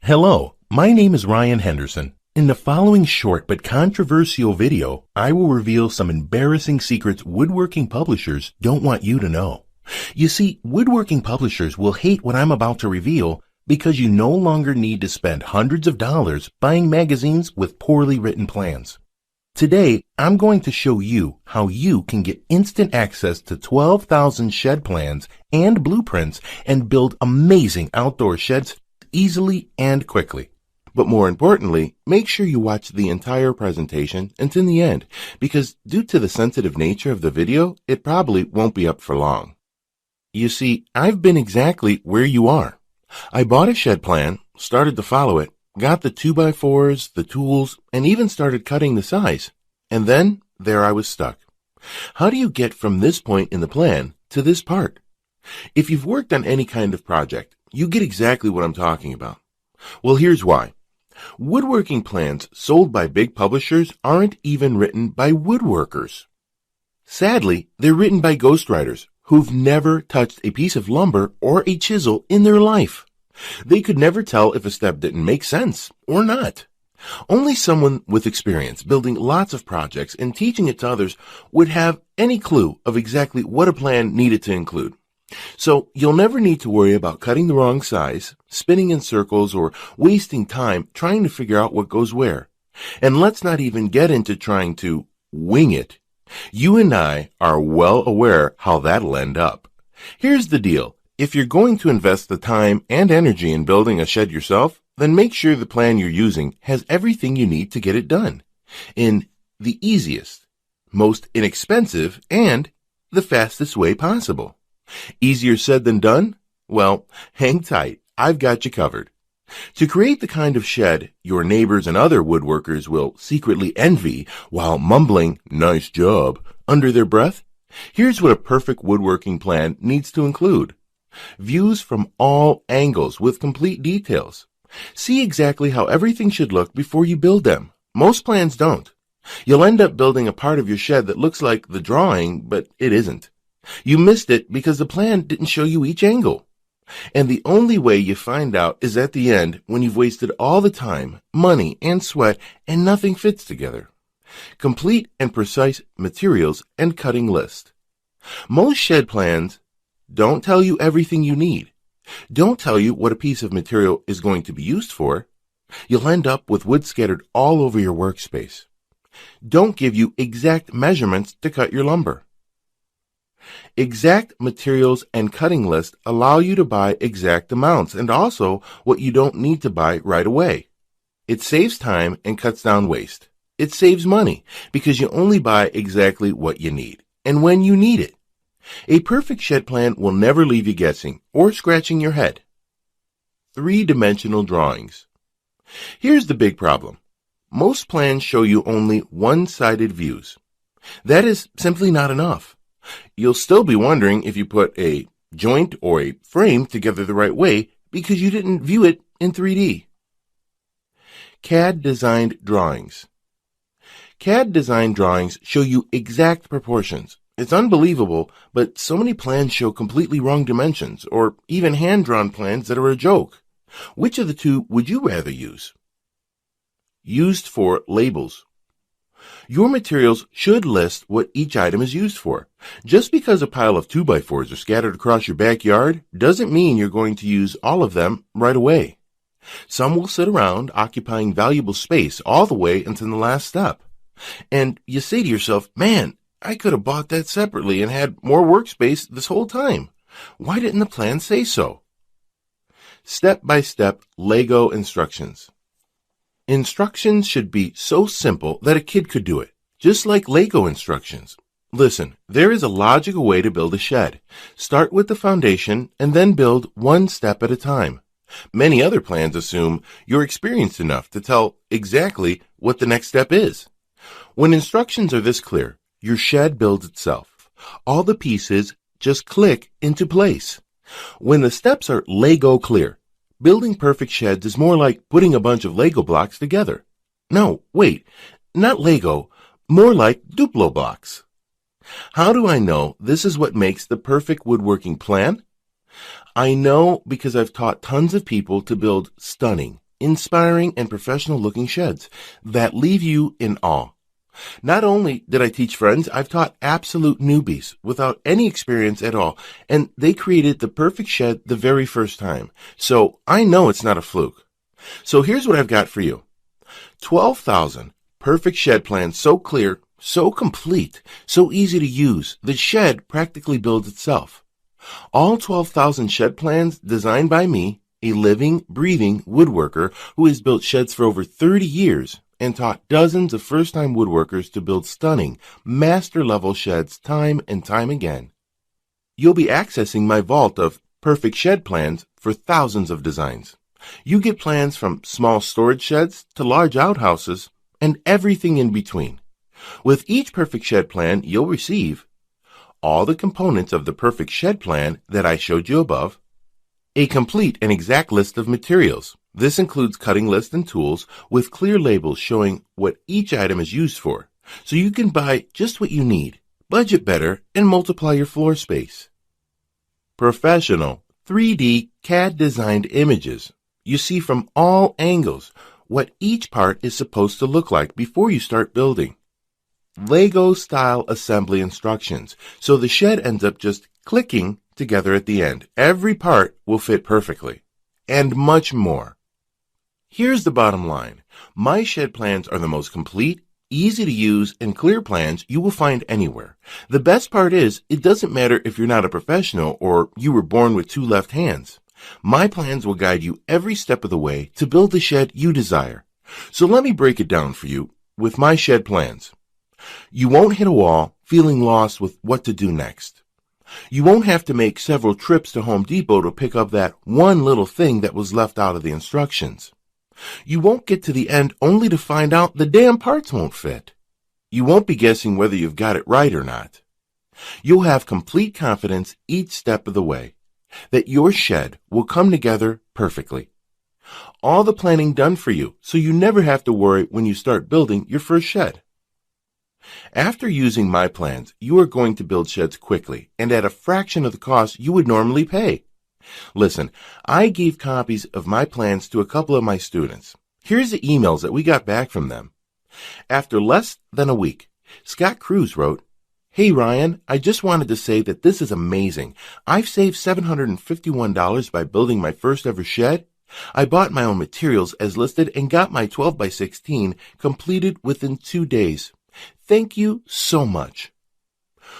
Hello, my name is Ryan Henderson. In the following short but controversial video, I will reveal some embarrassing secrets woodworking publishers don't want you to know. You see, woodworking publishers will hate what I'm about to reveal because you no longer need to spend hundreds of dollars buying magazines with poorly written plans. Today, I'm going to show you how you can get instant access to 12,000 shed plans and blueprints and build amazing outdoor sheds easily and quickly. But more importantly, make sure you watch the entire presentation until the end, because due to the sensitive nature of the video, it probably won't be up for long. You see, I've been exactly where you are. I bought a shed plan, started to follow it, got the 2x4s, the tools, and even started cutting the size. And then, there I was stuck. How do you get from this point in the plan to this part? If you've worked on any kind of project, you get exactly what I'm talking about. Well, here's why. Woodworking plans sold by big publishers aren't even written by woodworkers. Sadly, they're written by ghostwriters who've never touched a piece of lumber or a chisel in their life. They could never tell if a step didn't make sense or not. Only someone with experience building lots of projects and teaching it to others would have any clue of exactly what a plan needed to include. So you'll never need to worry about cutting the wrong size, spinning in circles, or wasting time trying to figure out what goes where. And let's not even get into trying to wing it. You and I are well aware how that'll end up. Here's the deal. If you're going to invest the time and energy in building a shed yourself, then make sure the plan you're using has everything you need to get it done in the easiest, most inexpensive, and the fastest way possible. Easier said than done? Well, hang tight. I've got you covered. To create the kind of shed your neighbors and other woodworkers will secretly envy while mumbling, "Nice job," under their breath, here's what a perfect woodworking plan needs to include. Views from all angles with complete details. See exactly how everything should look before you build them. Most plans don't. You'll end up building a part of your shed that looks like the drawing, but it isn't. You missed it because the plan didn't show you each angle. And the only way you find out is at the end, when you've wasted all the time, money, and sweat, and nothing fits together. Complete and precise materials and cutting list. Most shed plans don't tell you everything you need. Don't tell you what a piece of material is going to be used for. You'll end up with wood scattered all over your workspace. Don't give you exact measurements to cut your lumber. Exact materials and cutting list allow you to buy exact amounts and also what you don't need to buy right away. It saves time and cuts down waste. It saves money because you only buy exactly what you need and when you need it. A perfect shed plan will never leave you guessing or scratching your head. 3-dimensional drawings. Here's the big problem. Most plans show you only one-sided views. That is simply not enough. You'll still be wondering if you put a joint or a frame together the right way because you didn't view it in 3D. CAD-designed drawings. CAD-designed drawings show you exact proportions. It's unbelievable, but so many plans show completely wrong dimensions, or even hand-drawn plans that are a joke. Which of the two would you rather use? Used for labels. Your materials should list what each item is used for. Just because a pile of 2x4s are scattered across your backyard doesn't mean you're going to use all of them right away. Some will sit around occupying valuable space all the way until the last step. And you say to yourself, man, I could have bought that separately and had more workspace this whole time. Why didn't the plan say so? Step-by-step Lego instructions. Instructions should be so simple that a kid could do it, just like Lego instructions. Listen, there is a logical way to build a shed. Start with the foundation and then build one step at a time. Many other plans assume you're experienced enough to tell exactly what the next step is. When instructions are this clear, your shed builds itself. All the pieces just click into place. When the steps are Lego clear, building perfect sheds is more like putting a bunch of Lego blocks together. No, wait, not Lego, more like Duplo blocks. How do I know this is what makes the perfect woodworking plan? I know because I've taught tons of people to build stunning, inspiring, and professional-looking sheds that leave you in awe. Not only did I teach friends, I've taught absolute newbies without any experience at all, and they created the perfect shed the very first time. So I know it's not a fluke. So here's what I've got for you. 12,000 perfect shed plans, so clear, so complete, so easy to use, the shed practically builds itself. All 12,000 shed plans designed by me, a living, breathing woodworker who has built sheds for over 30 years and taught dozens of first-time woodworkers to build stunning, master-level sheds time and time again. You'll be accessing my vault of perfect shed plans for thousands of designs. You get plans from small storage sheds to large outhouses and everything in between. With each perfect shed plan, you'll receive all the components of the perfect shed plan that I showed you above, a complete and exact list of materials. This includes cutting lists and tools with clear labels showing what each item is used for, so you can buy just what you need, budget better, and multiply your floor space. Professional 3D CAD-designed images. You see from all angles what each part is supposed to look like before you start building. Lego-style assembly instructions, so the shed ends up just clicking together at the end. Every part will fit perfectly, and much more. Here's the bottom line. My shed plans are the most complete, easy to use, and clear plans you will find anywhere. The best part is, it doesn't matter if you're not a professional or you were born with two left hands. My plans will guide you every step of the way to build the shed you desire. So let me break it down for you with my shed plans. You won't hit a wall feeling lost with what to do next. You won't have to make several trips to Home Depot to pick up that one little thing that was left out of the instructions. You won't get to the end only to find out the damn parts won't fit. You won't be guessing whether you've got it right or not. You'll have complete confidence each step of the way that your shed will come together perfectly. All the planning done for you, so you never have to worry when you start building your first shed. After using my plans, you are going to build sheds quickly and at a fraction of the cost you would normally pay. Listen, I gave copies of my plans to a couple of my students. Here's the emails that we got back from them. After less than a week, Scott Cruz wrote, "Hey Ryan, I just wanted to say that this is amazing. I've saved $751 by building my first ever shed. I bought my own materials as listed and got my 12 by 16 completed within 2 days. Thank you so much."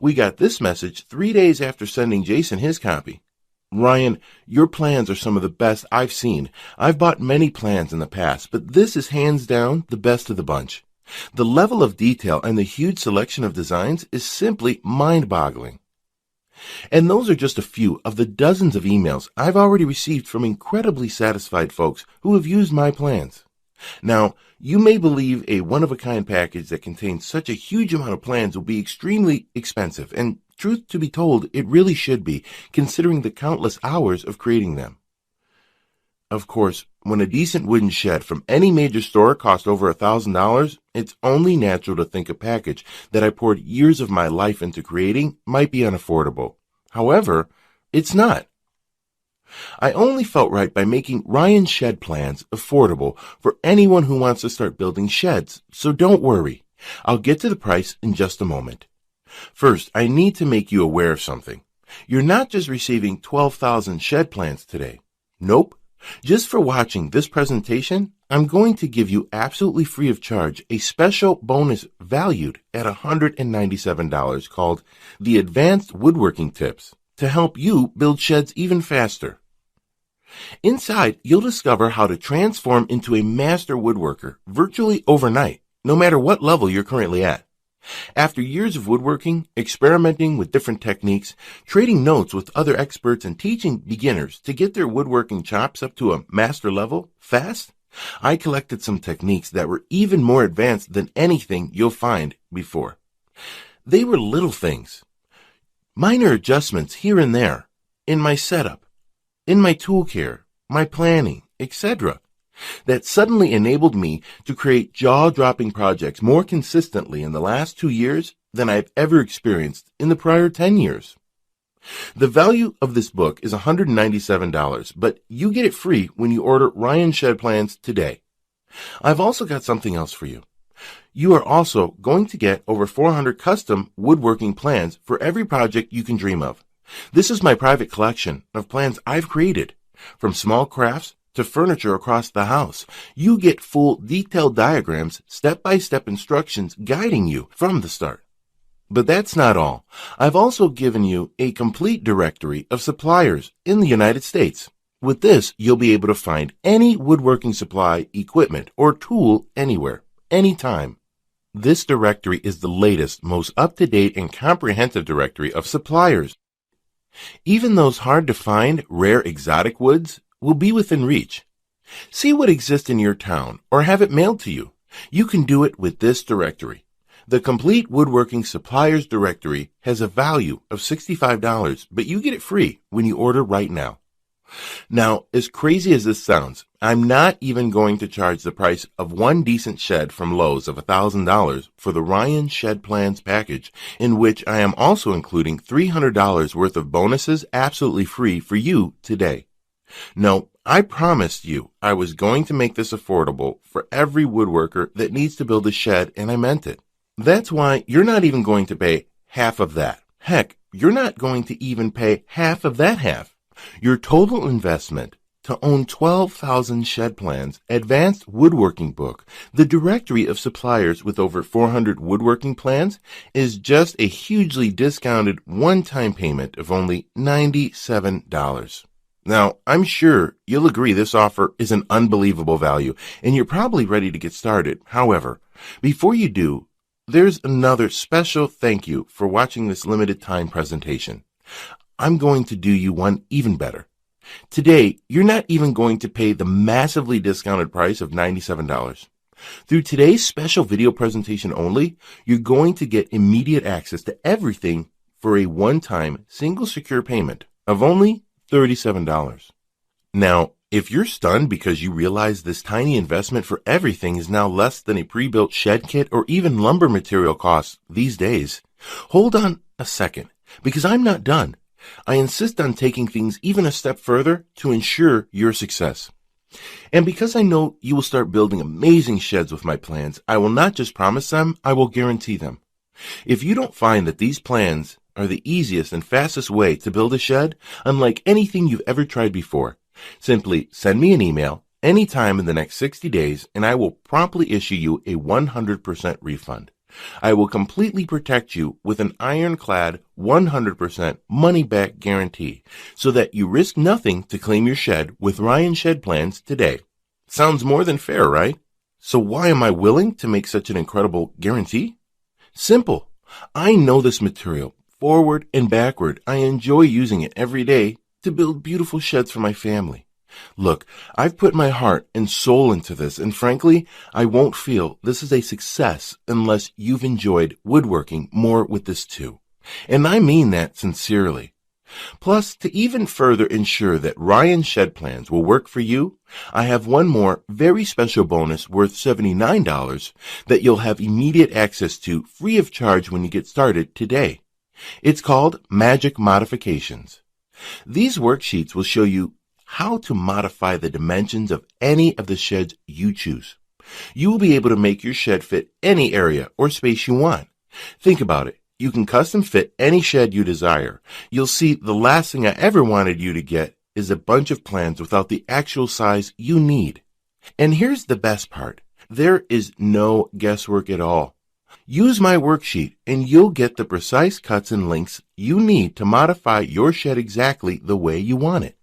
We got this message 3 days after sending Jason his copy. "Ryan, your plans are some of the best I've seen. I've bought many plans in the past, but this is hands down the best of the bunch. The level of detail and the huge selection of designs is simply mind-boggling." And those are just a few of the dozens of emails I've already received from incredibly satisfied folks who have used my plans. Now, you may believe a one-of-a-kind package that contains such a huge amount of plans will be extremely expensive, and truth to be told, it really should be, considering the countless hours of creating them. Of course, when a decent wooden shed from any major store costs over $1,000, it's only natural to think a package that I poured years of my life into creating might be unaffordable. However, it's not. I only felt right by making Ryan's shed plans affordable for anyone who wants to start building sheds, so don't worry. I'll get to the price in just a moment. First, I need to make you aware of something. You're not just receiving 12,000 shed plans today. Nope. Just for watching this presentation, I'm going to give you absolutely free of charge a special bonus valued at $197 called the Advanced Woodworking Tips to help you build sheds even faster. Inside, you'll discover how to transform into a master woodworker virtually overnight, no matter what level you're currently at. After years of woodworking, experimenting with different techniques, trading notes with other experts, and teaching beginners to get their woodworking chops up to a master level fast, I collected some techniques that were even more advanced than anything you'll find before. They were little things, minor adjustments here and there, in my setup, in my tool care, my planning, etc., that suddenly enabled me to create jaw-dropping projects more consistently in the last 2 years than I've ever experienced in the prior 10 years. The value of this book is $197, but you get it free when you order Ryan Shed Plans today. I've also got something else for you. You are also going to get over 400 custom woodworking plans for every project you can dream of. This is my private collection of plans I've created. From small crafts to furniture across the house, you get full detailed diagrams, step-by-step instructions guiding you from the start. But that's not all. I've also given you a complete directory of suppliers in the United States. With this, you'll be able to find any woodworking supply, equipment, or tool anywhere, anytime. This directory is the latest, most up-to-date, and comprehensive directory of suppliers. Even those hard-to-find, rare exotic woods will be within reach. See what exists in your town or have it mailed to you. You can do it with this directory. The Complete Woodworking Suppliers Directory has a value of $65, but you get it free when you order right now. Now, as crazy as this sounds, I'm not even going to charge the price of one decent shed from Lowe's of $1,000 for the Ryan Shed Plans package, in which I am also including $300 worth of bonuses absolutely free for you today. No, I promised you I was going to make this affordable for every woodworker that needs to build a shed, and I meant it. That's why you're not even going to pay half of that. Heck, you're not going to even pay half of that half. Your total investment to own 12,000 shed plans, advanced woodworking book, the directory of suppliers with over 400 woodworking plans, is just a hugely discounted one-time payment of only $97. Now, I'm sure you'll agree this offer is an unbelievable value, and you're probably ready to get started. However, before you do, there's another special thank you for watching this limited time presentation. I'm going to do you one even better. Today, you're not even going to pay the massively discounted price of $97. Through today's special video presentation only, you're going to get immediate access to everything for a one-time single secure payment of only $37. Now, if you're stunned because you realize this tiny investment for everything is now less than a pre-built shed kit or even lumber material costs these days, hold on a second, because I'm not done. I insist on taking things even a step further to ensure your success. And because I know you will start building amazing sheds with my plans, I will not just promise them, I will guarantee them. If you don't find that these plans are the easiest and fastest way to build a shed, unlike anything you've ever tried before, simply send me an email anytime in the next 60 days and I will promptly issue you a 100% refund. I will completely protect you with an ironclad 100% money-back guarantee so that you risk nothing to claim your shed with Ryan Shed Plans today. Sounds more than fair, right? So why am I willing to make such an incredible guarantee? Simple. I know this material forward and backward. I enjoy using it every day to build beautiful sheds for my family. Look, I've put my heart and soul into this, and frankly, I won't feel this is a success unless you've enjoyed woodworking more with this too. And I mean that sincerely. Plus, to even further ensure that Ryan Shed Plans will work for you, I have one more very special bonus worth $79 that you'll have immediate access to free of charge when you get started today. It's called Magic Modifications. These worksheets will show you how to modify the dimensions of any of the sheds you choose. You will be able to make your shed fit any area or space you want. Think about it. You can custom fit any shed you desire. You'll see the last thing I ever wanted you to get is a bunch of plans without the actual size you need. And here's the best part. There is no guesswork at all. Use my worksheet and you'll get the precise cuts and lengths you need to modify your shed exactly the way you want it.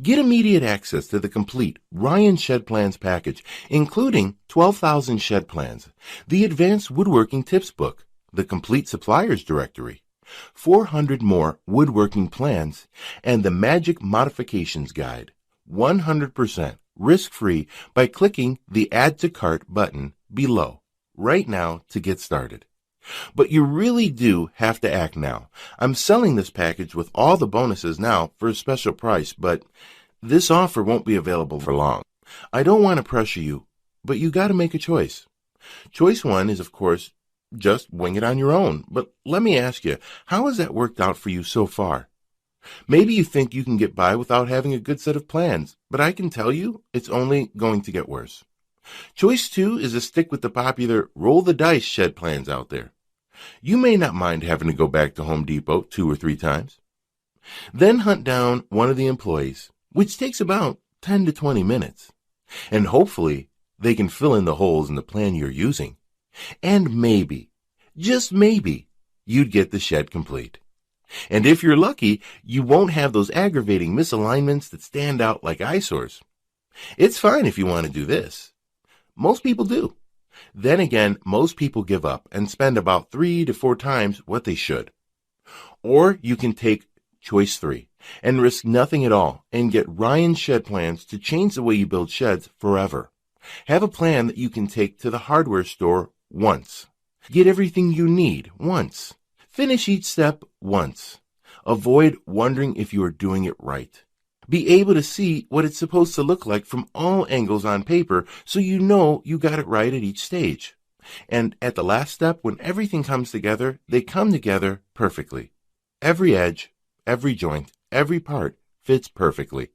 Get immediate access to the complete Ryan Shed Plans package, including 12,000 shed plans, the Advanced Woodworking Tips book, the Complete Suppliers Directory, 400 more woodworking plans, and the Magic Modifications Guide, 100% risk-free by clicking the Add to Cart button below right now to get started. But you really do have to act now. I'm selling this package with all the bonuses now for a special price, but this offer won't be available for long. I don't want to pressure you, but you got to make a choice. Choice one is, of course, just wing it on your own. But let me ask you, how has that worked out for you so far? Maybe you think you can get by without having a good set of plans, but I can tell you it's only going to get worse. Choice 2 is to stick with the popular roll the dice shed plans out there. You may not mind having to go back to Home Depot 2 or 3 times. Then hunt down one of the employees, which takes about 10 to 20 minutes. And hopefully they can fill in the holes in the plan you're using. And maybe, just maybe, you'd get the shed complete. And if you're lucky, you won't have those aggravating misalignments that stand out like eyesores. It's fine if you want to do this. Most people do. Then again, most people give up and spend about 3 to 4 times what they should. Or you can take choice 3 and risk nothing at all and get Ryan Shed Plans to change the way you build sheds forever. Have a plan that you can take to the hardware store once. Get everything you need once. Finish each step once. Avoid wondering if you are doing it right. Be able to see what it's supposed to look like from all angles on paper so you know you got it right at each stage. And at the last step, when everything comes together, they come together perfectly. Every edge, every joint, every part fits perfectly.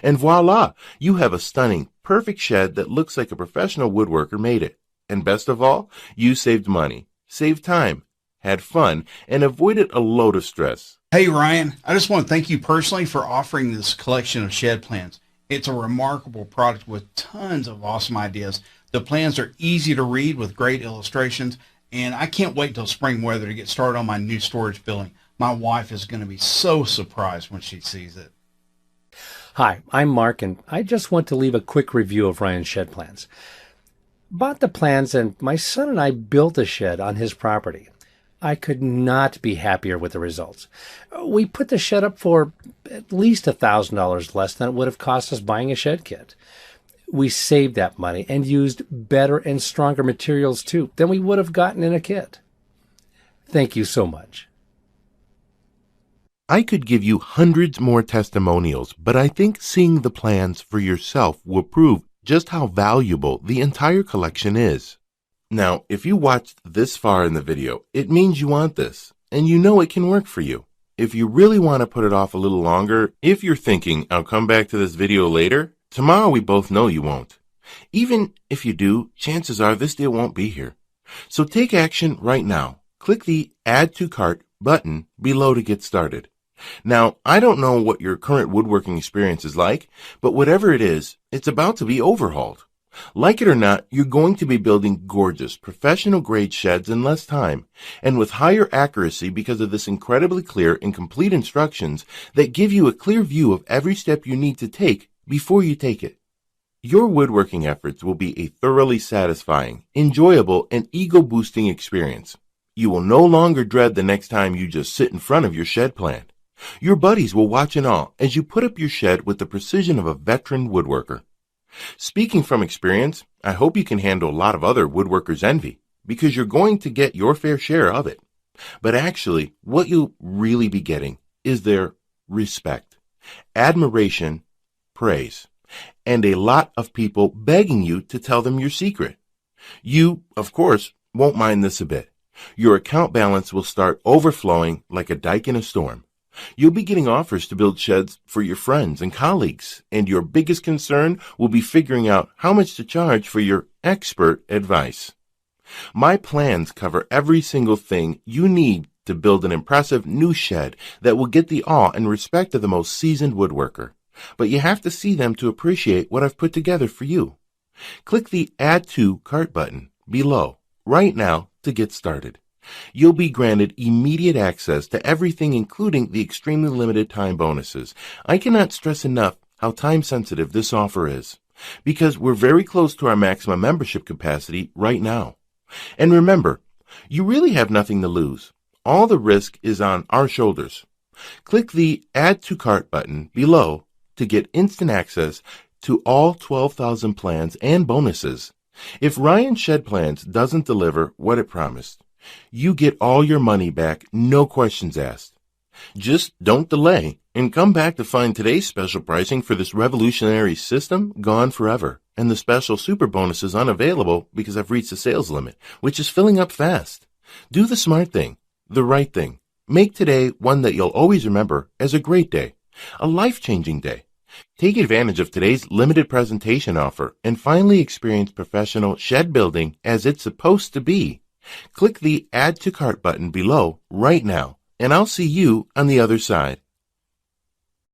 And voila, you have a stunning, perfect shed that looks like a professional woodworker made it. And best of all, you saved money, saved time, had fun, and avoided a load of stress. Hey Ryan, I just want to thank you personally for offering this collection of shed plans. It's a remarkable product with tons of awesome ideas. The plans are easy to read with great illustrations, and I can't wait till spring weather to get started on my new storage building. My wife is going to be so surprised when she sees it. Hi, I'm Mark, and I just want to leave a quick review of Ryan's Shed Plans. Bought the plans, and my son and I built a shed on his property. I could not be happier with the results. We put the shed up for at least $1,000 less than it would have cost us buying a shed kit. We saved that money and used better and stronger materials too than we would have gotten in a kit. Thank you so much. I could give you hundreds more testimonials, but I think seeing the plans for yourself will prove just how valuable the entire collection is. Now, if you watched this far in the video, it means you want this, and you know it can work for you. If you really want to put it off a little longer, if you're thinking, I'll come back to this video later, tomorrow we both know you won't. Even if you do, chances are this deal won't be here. So take action right now. Click the Add to Cart button below to get started. Now, I don't know what your current woodworking experience is like, but whatever it is, it's about to be overhauled. Like it or not, you're going to be building gorgeous, professional-grade sheds in less time, and with higher accuracy because of this incredibly clear and complete instructions that give you a clear view of every step you need to take before you take it. Your woodworking efforts will be a thoroughly satisfying, enjoyable, and ego-boosting experience. You will no longer dread the next time you just sit in front of your shed plan. Your buddies will watch in awe as you put up your shed with the precision of a veteran woodworker. Speaking from experience, I hope you can handle a lot of other woodworkers' envy, because you're going to get your fair share of it. But actually, what you'll really be getting is their respect, admiration, praise, and a lot of people begging you to tell them your secret. You, of course, won't mind this a bit. Your account balance will start overflowing like a dike in a storm. You'll be getting offers to build sheds for your friends and colleagues, and your biggest concern will be figuring out how much to charge for your expert advice. My plans cover every single thing you need to build an impressive new shed that will get the awe and respect of the most seasoned woodworker. But you have to see them to appreciate what I've put together for you. Click the Add to Cart button below right now to get started. You'll be granted immediate access to everything, including the extremely limited time bonuses. I cannot stress enough how time-sensitive this offer is, because we're very close to our maximum membership capacity right now. And remember, you really have nothing to lose. All the risk is on our shoulders. Click the Add to Cart button below to get instant access to all 12,000 plans and bonuses. If Ryan Shed Plans doesn't deliver what it promised, you get all your money back, no questions asked. Just don't delay and come back to find today's special pricing for this revolutionary system gone forever. and the special super bonus is unavailable because I've reached the sales limit, which is filling up fast. Do the smart thing, the right thing. Make today one that you'll always remember as a great day, a life-changing day. Take advantage of today's limited presentation offer and finally experience professional shed building as it's supposed to be. Click the Add to Cart button below right now, and I'll see you on the other side.